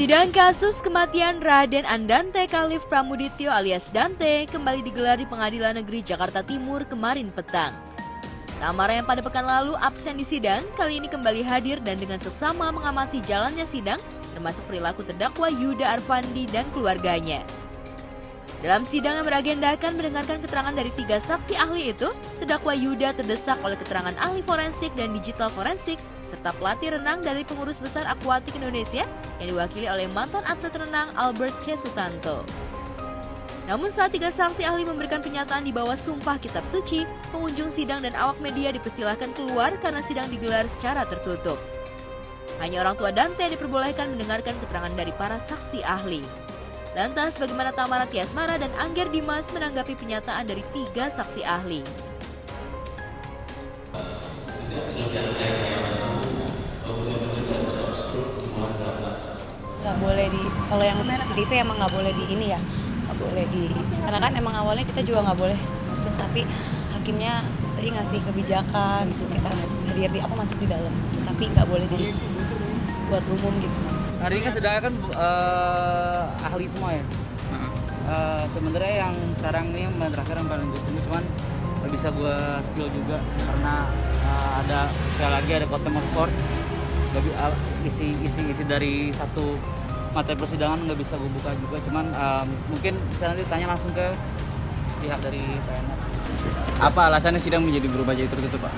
Sidang kasus kematian Raden Andante Khalif Pramudityo alias Dante kembali digelar di Pengadilan Negeri Jakarta Timur kemarin petang. Tamara yang pada pekan lalu absen di sidang, kali ini kembali hadir dan dengan seksama mengamati jalannya sidang, termasuk perilaku terdakwa Yuda Arfandi dan keluarganya. Dalam sidang yang beragendakan mendengarkan keterangan dari 3 saksi ahli itu, terdakwa Yuda terdesak oleh keterangan ahli forensik dan digital forensik, serta pelatih renang dari Pengurus Besar Akuatik Indonesia yang diwakili oleh mantan atlet renang Albert C. Sutanto. Namun saat 3 saksi ahli memberikan pernyataan di bawah sumpah kitab suci, pengunjung sidang dan awak media dipersilahkan keluar karena sidang digelar secara tertutup. Hanya orang tua Dante yang diperbolehkan mendengarkan keterangan dari para saksi ahli. Lantas bagaimana Tamara Tiasmara dan Angger Dimas menanggapi pernyataan dari 3 saksi ahli? Nggak boleh kalau yang untuk CCTV emang nggak boleh nggak boleh karena kan emang awalnya kita juga nggak boleh masuk, tapi hakimnya tadi ngasih kebijakan gitu, kita hadir aku masuk di dalam, tapi nggak boleh buat umum gitu. Hari ini kan sedangnya kan ahli semua ya. Sebenarnya yang sekarang ini yang terakhir yang paling ditunggu, cuman nggak bisa gue spill juga karena ada sekali lagi ada Kotem of Court, isi dari satu materi persidangan nggak bisa gue buka juga, cuman mungkin bisa nanti tanya langsung ke pihak dari PNS. Apa alasannya sidang menjadi berubah jadi tertutup, Pak?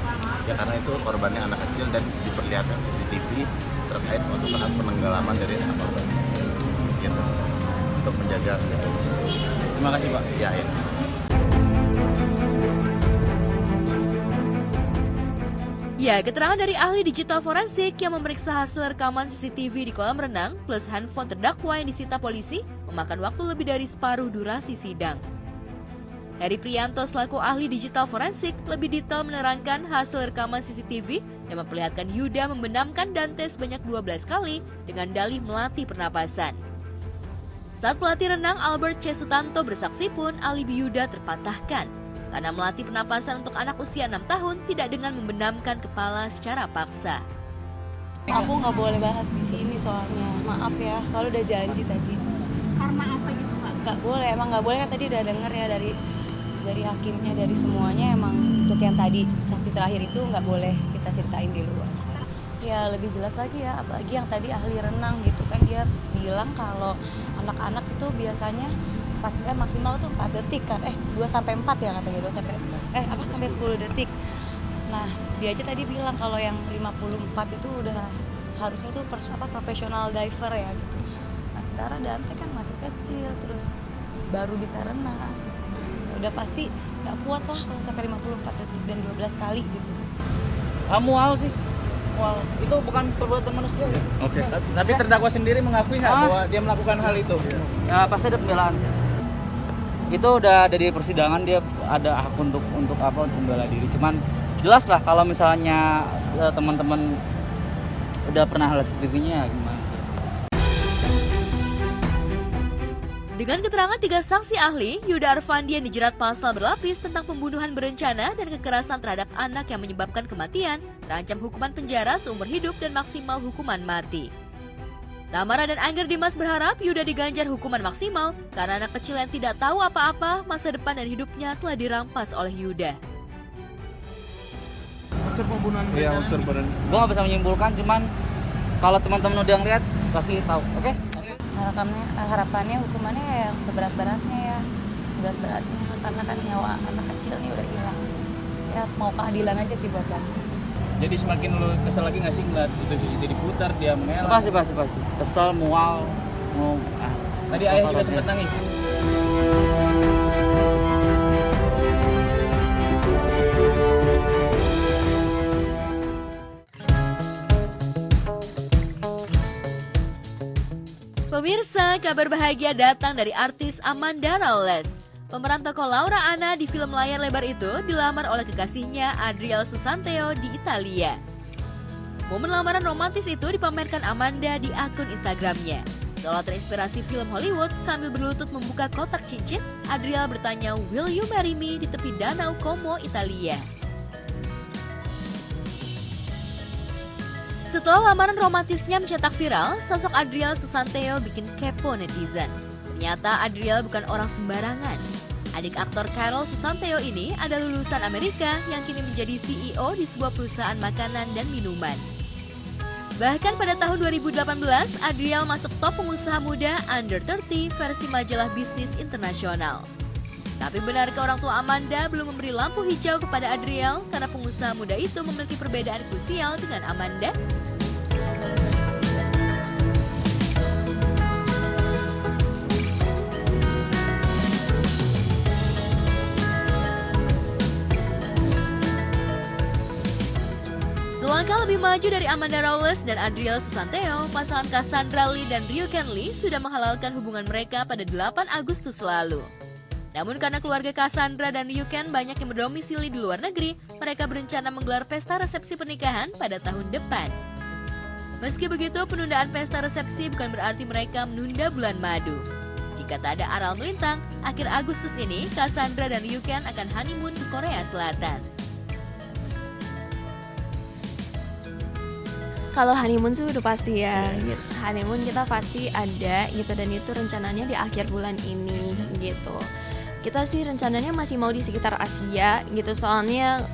Ya karena itu korbannya anak kecil dan diperlihatkan CCTV terkait waktu saat penenggelaman dari anak korban, gitu, untuk menjaga. Terima kasih, Pak. Ya. Ya, keterangan dari ahli digital forensik yang memeriksa hasil rekaman CCTV di kolam renang plus handphone terdakwa yang disita polisi memakan waktu lebih dari separuh durasi sidang. Heri Prianto selaku ahli digital forensik lebih detail menerangkan hasil rekaman CCTV yang memperlihatkan Yuda membenamkan Dante sebanyak 12 kali dengan dalih melatih pernapasan. Saat pelatih renang Albert C. Sutanto bersaksi pun alibi Yuda terpatahkan karena melatih pernapasan untuk anak usia 6 tahun tidak dengan membenamkan kepala secara paksa. Aku nggak boleh bahas di sini soalnya, maaf ya, soalnya udah janji tadi. Karena apa gitu Pak? Nggak boleh, emang nggak boleh kan tadi udah denger ya dari hakimnya, dari semuanya emang untuk yang tadi saksi terakhir itu nggak boleh kita ceritain di luar. Ya lebih jelas lagi ya, apalagi yang tadi ahli renang gitu kan, dia bilang kalau anak-anak itu biasanya maksimal tuh 4 detik kan, 2-4 ya katanya, sampai 10 detik. Nah dia aja tadi bilang kalau yang 54 itu udah harusnya tuh profesional diver ya gitu. Nah sementara Dante kan masih kecil, terus baru bisa renang, udah pasti nggak kuat lah kalau sampai 54 detik dan 12 kali gitu. Mual sih, mual. Itu bukan perbuatan manusia ya. Oke. Tapi terdakwa sendiri mengakui nggak bahwa dia melakukan hal itu? Ya pasti ada pembelaan. Itu udah ada di persidangan, dia ada hak untuk membela diri. Cuman jelas lah kalau misalnya teman-teman udah pernah lihat CCTV-nya gimana. Dengan keterangan 3 saksi ahli, Yuda Arfandi yang dijerat pasal berlapis tentang pembunuhan berencana dan kekerasan terhadap anak yang menyebabkan kematian, terancam hukuman penjara seumur hidup dan maksimal hukuman mati. Tamara dan Angger Dimas berharap Yuda diganjar hukuman maksimal karena anak kecil yang tidak tahu apa-apa, masa depan dan hidupnya telah dirampas oleh Yuda. Unsur pembunuhan. Iya, unsur benar. Gue nggak bisa menyimpulkan, cuman kalau teman-teman udah ngeliat pasti tahu. Oke? Harapannya hukumannya yang seberat-beratnya karena kan nyawa anak kecil ini udah hilang. Ya mau keadilan aja sih buat Dante. Jadi semakin lu kesel lagi nggak sih ngeliat itu jadi putar, dia mengelak? Pasti. Kesel, mual, Tadi ayah juga sempat nangis. Pemirsa, kabar bahagia datang dari artis Amanda Rawles. Pemeran tokoh Laura Anna di film layar lebar itu dilamar oleh kekasihnya Adriel Susanteo di Italia. Momen lamaran romantis itu dipamerkan Amanda di akun Instagramnya. Seolah terinspirasi film Hollywood, sambil berlutut membuka kotak cincin, Adriel bertanya, "Will you marry me?" di tepi danau Como, Italia. Setelah lamaran romantisnya mencetak viral, sosok Adriel Susanto bikin kepo netizen. Ternyata Adriel bukan orang sembarangan. Adik aktor Carol Susanto ini adalah lulusan Amerika yang kini menjadi CEO di sebuah perusahaan makanan dan minuman. Bahkan pada tahun 2018, Adriel masuk top pengusaha muda Under 30 versi majalah Bisnis Internasional. Tapi benarkah orang tua Amanda belum memberi lampu hijau kepada Adriel karena pengusaha muda itu memiliki perbedaan krusial dengan Amanda? Selangkah lebih maju dari Amanda Rawless dan Adriel Susanto, pasangan Cassandra Lee dan Ryuken Lee sudah menghalalkan hubungan mereka pada 8 Agustus lalu. Namun karena keluarga Cassandra dan Ryuken banyak yang berdomisili di luar negeri, mereka berencana menggelar pesta resepsi pernikahan pada tahun depan. Meski begitu, penundaan pesta resepsi bukan berarti mereka menunda bulan madu. Jika tak ada aral melintang, akhir Agustus ini Cassandra dan Ryuken akan honeymoon ke Korea Selatan. Kalau honeymoon sih udah pasti ya, gitu. Honeymoon kita pasti ada gitu, dan itu rencananya di akhir bulan ini gitu. Kita sih rencananya masih mau di sekitar Asia gitu, soalnya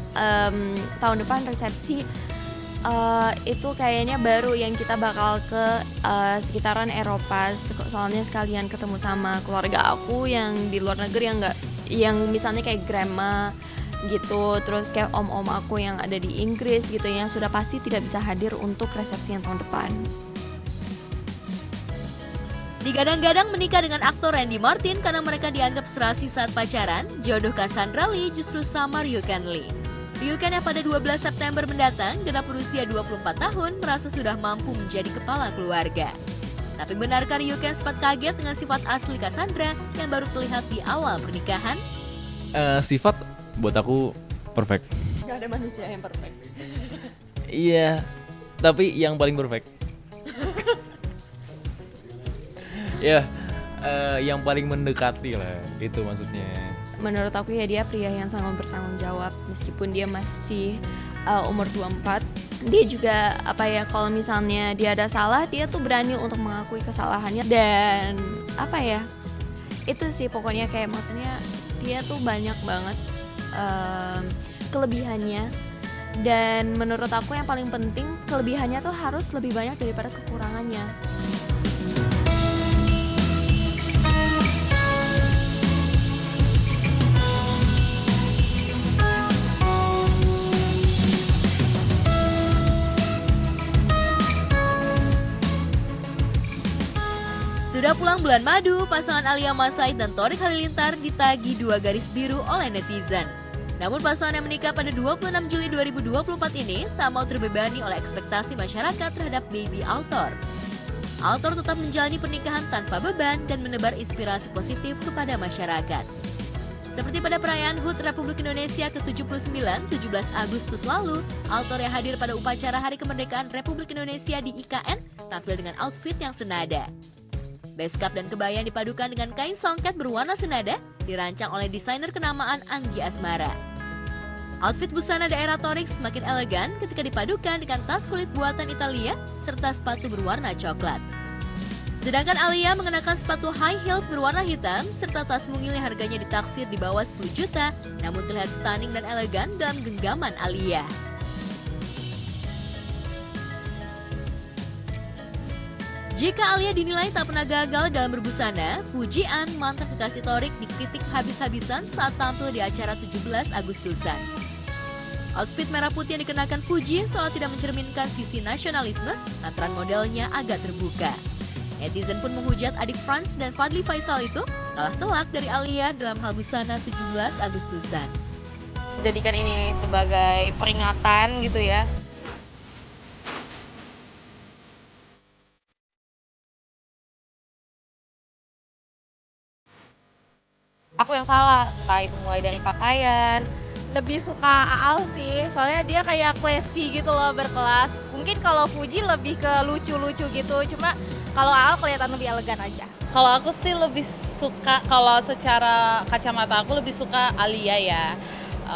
tahun depan resepsi itu kayaknya baru yang kita bakal ke sekitaran Eropa, soalnya sekalian ketemu sama keluarga aku yang di luar negeri yang misalnya kayak grandma gitu, terus kayak om-om aku yang ada di Inggris gitu, yang sudah pasti tidak bisa hadir untuk resepsi yang tahun depan. Digadang-gadang menikah dengan aktor Randy Martin karena mereka dianggap serasi saat pacaran, jodoh Cassandra Lee justru sama Ryuken Lee. Ryuken yang pada 12 September mendatang genap berusia 24 tahun merasa sudah mampu menjadi kepala keluarga. Tapi benarkah Ryuken sempat kaget dengan sifat asli Cassandra yang baru terlihat di awal pernikahan? Sifat buat aku perfect. Gak ada manusia yang perfect. Iya, tapi yang paling perfect. Ya, yang paling mendekati lah, itu maksudnya. Menurut aku ya dia pria yang sangat bertanggung jawab, meskipun dia masih umur 24. Dia juga kalau misalnya dia ada salah, dia tuh berani untuk mengakui kesalahannya. Dan itu sih pokoknya kayak maksudnya dia tuh banyak banget kelebihannya. Dan menurut aku yang paling penting, kelebihannya tuh harus lebih banyak daripada kekurangannya. Sudah pulang bulan madu, pasangan Alia Mas Said dan Thorik Halilintar ditagi 2 garis biru oleh netizen. Namun pasangan yang menikah pada 26 Juli 2024 ini tak mau terbebani oleh ekspektasi masyarakat terhadap baby Altor. Altor tetap menjalani pernikahan tanpa beban dan menebar inspirasi positif kepada masyarakat. Seperti pada perayaan HUT Republik Indonesia ke-79, 17 Agustus lalu, Altor yang hadir pada upacara Hari Kemerdekaan Republik Indonesia di IKN tampil dengan outfit yang senada. Beskap dan kebaya yang dipadukan dengan kain songket berwarna senada dirancang oleh desainer kenamaan Anggi Asmara. Outfit busana daerah Thorik semakin elegan ketika dipadukan dengan tas kulit buatan Italia serta sepatu berwarna coklat. Sedangkan Alia mengenakan sepatu high heels berwarna hitam serta tas mungil yang harganya ditaksir di bawah 10 juta, namun terlihat stunning dan elegan dalam genggaman Alia. Jika Alia dinilai tak pernah gagal dalam berbusana, Fujian, mantan kekasih Thorik, dikritik habis-habisan saat tampil di acara 17 Agustusan. Outfit merah putih yang dikenakan Fuji seolah tidak mencerminkan sisi nasionalisme, lantaran modelnya agak terbuka. Netizen pun menghujat adik Franz dan Fadly Faisal itu kalah telak dari Alia dalam hal busana 17 Agustusan. Jadikan ini sebagai peringatan gitu ya. Aku yang salah, entah itu mulai dari pakaian. Lebih suka Aal sih, soalnya dia kayak classy gitu loh, berkelas. Mungkin kalau Fuji lebih ke lucu-lucu gitu, cuma kalau Aal kelihatan lebih elegan aja. Kalau aku sih lebih suka, kalau secara kacamata aku lebih suka Alia ya.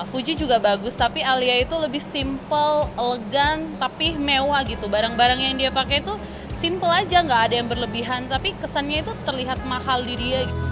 Fuji juga bagus, tapi Alia itu lebih simple, elegan, tapi mewah gitu. Barang-barang yang dia pakai itu simple aja, nggak ada yang berlebihan, tapi kesannya itu terlihat mahal di dia gitu.